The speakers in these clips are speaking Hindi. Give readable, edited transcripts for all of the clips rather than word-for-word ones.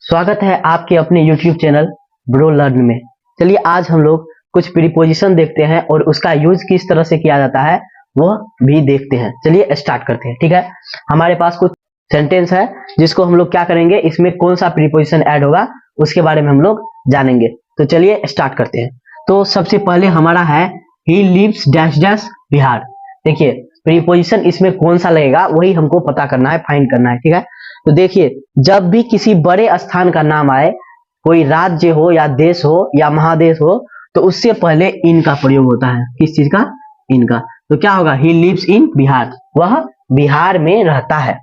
स्वागत है आपके अपने YouTube चैनल ब्रो लर्न में। चलिए आज हम लोग कुछ प्रीपोजिशन देखते हैं और उसका यूज किस तरह से किया जाता है वह भी देखते हैं। चलिए स्टार्ट करते हैं। ठीक है, हमारे पास कुछ सेंटेंस है जिसको हम लोग क्या करेंगे, इसमें कौन सा प्रीपोजिशन ऐड होगा उसके बारे में हम लोग जानेंगे। तो चलिए स्टार्ट करते हैं। तो सबसे पहले हमारा है he lives dash dash Bihar. देखिए प्रीपोजिशन इसमें कौन सा लगेगा वही हमको पता करना है, फाइंड करना है। ठीक है, तो देखिए जब भी किसी बड़े स्थान का नाम आए, कोई राज्य हो या देश हो या महादेश हो, तो उससे पहले इन का प्रयोग होता है। किस चीज का? इनका। तो क्या होगा? ही लिव्स इन बिहार, वह बिहार में रहता है।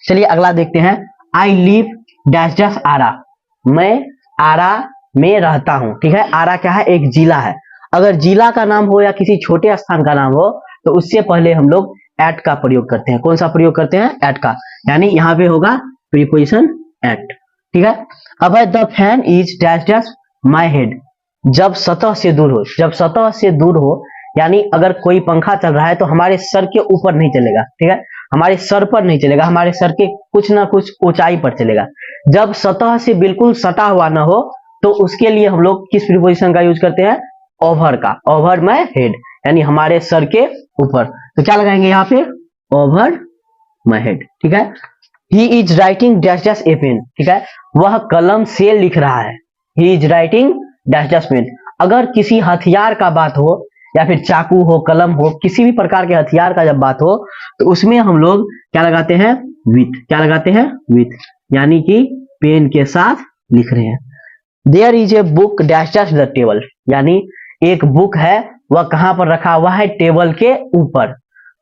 चलिए अगला देखते हैं। आई लिव डैश डैश आरा, मैं आरा में रहता हूं। ठीक है, आरा क्या है? एक जिला है। अगर जिला का नाम हो या किसी छोटे स्थान का नाम हो तो उससे पहले हम लोग एट का प्रयोग करते हैं। कौन सा प्रयोग करते हैं? एट का, यानी यहाँ पे होगा प्रीपोजिशन एट। ठीक है, अब है the fan is dash dash my head, जब सतह से दूर हो। जब सतह से दूर हो यानी अगर कोई पंखा चल रहा है तो हमारे सर के ऊपर नहीं चलेगा। ठीक है, हमारे सर पर नहीं चलेगा, हमारे सर के कुछ ना कुछ ऊंचाई पर चलेगा। जब सतह से बिल्कुल सटा हुआ ना हो तो उसके लिए हम लोग किस प्रीपोजिशन का यूज करते हैं? ओवर का। ओवर माई हेड यानी हमारे सर के ऊपर। तो क्या लगाएंगे यहाँ पे? Over my head. ठीक है, he is writing dash dash a pen. ठीक है, वह कलम से लिख रहा है। He is writing dash dash pen. अगर किसी हथियार का बात हो या फिर चाकू हो, कलम हो, किसी भी प्रकार के हथियार का जब बात हो तो उसमें हम लोग क्या लगाते हैं? विथ। क्या लगाते हैं? विथ, यानी कि पेन के साथ लिख रहे हैं। There is a book dash dash the table, यानी एक बुक है, वह कहां पर रखा हुआ है? टेबल के ऊपर।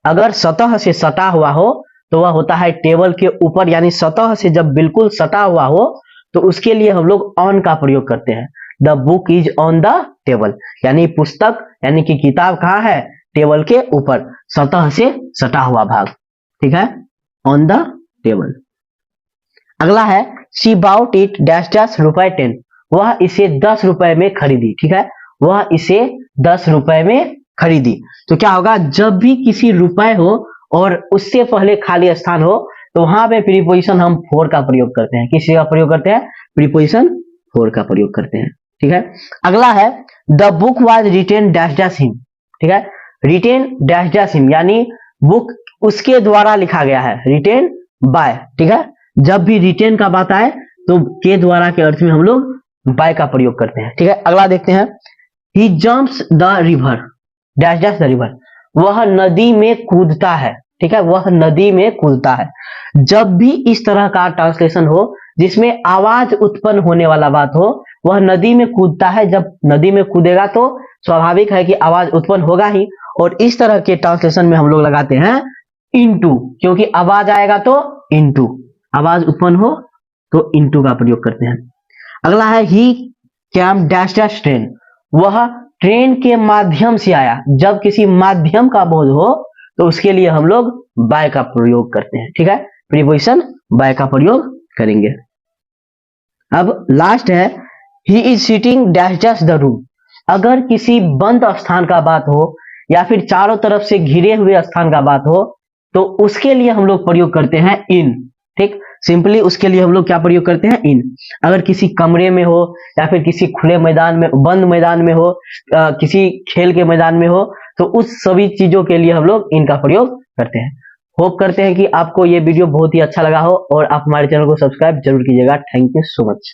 अगर सतह से सटा हुआ हो तो वह होता है टेबल के ऊपर, यानी सतह से जब बिल्कुल सटा हुआ हो तो उसके लिए हम लोग ऑन का प्रयोग करते हैं। The book is on the table, यानी पुस्तक यानी कि किताब कहाँ है? टेबल के ऊपर, सतह से सटा हुआ भाग। ठीक है, ऑन द टेबल। अगला है she bought it dash dash रुपए 10, वह इसे 10 रुपए में खरीदी। ठीक है, वह इसे 10 रुपए में खरीदी। तो क्या होगा? जब भी किसी रुपए हो और उससे पहले खाली स्थान हो तो वहां पे प्रीपोजिशन हम फोर का प्रयोग करते हैं। किस का प्रयोग करते हैं? प्रीपोजिशन फोर का प्रयोग करते हैं। ठीक है, अगला है the book was written dash dash him. ठीक है, रिटेन डैश डैश हिम यानी बुक उसके द्वारा लिखा गया है। Written by. ठीक है, जब भी रिटेन का बात आए तो के द्वारा के अर्थ में हम लोग बाय का प्रयोग करते हैं। ठीक है, अगला देखते हैं। He jumps the river dash dash the river, वह नदी में कूदता है। ठीक है, वह नदी में कूदता है। जब भी इस तरह का ट्रांसलेशन हो जिसमें आवाज उत्पन्न होने वाला बात हो, वह नदी में कूदता है। जब नदी में कूदेगा तो स्वाभाविक है कि आवाज उत्पन्न होगा ही, और इस तरह के ट्रांसलेशन में हम लोग लगाते हैं इनटू, क्योंकि आवाज आएगा तो इनटू, आवाज उत्पन्न हो तो इनटू का प्रयोग करते हैं। अगला है ही कैम डैश डैश ट्रेन, वह ट्रेन के माध्यम से आया। जब किसी माध्यम का बोध हो तो उसके लिए हम लोग बाय का प्रयोग करते हैं। ठीक है, प्रीपोजिशन बाय का प्रयोग करेंगे। अब लास्ट है he is sitting dash dash the room, अगर किसी बंद स्थान का बात हो या फिर चारों तरफ से घिरे हुए स्थान का बात हो तो उसके लिए हम लोग प्रयोग करते हैं इन। ठीक, सिंपली उसके लिए हम लोग क्या प्रयोग करते हैं? इन। अगर किसी कमरे में हो या फिर किसी खुले मैदान में, बंद मैदान में हो, किसी खेल के मैदान में हो तो उस सभी चीजों के लिए हम लोग इनका प्रयोग करते हैं। होप करते हैं कि आपको ये वीडियो बहुत ही अच्छा लगा हो और आप हमारे चैनल को सब्सक्राइब जरूर कीजिएगा। Thank you so much.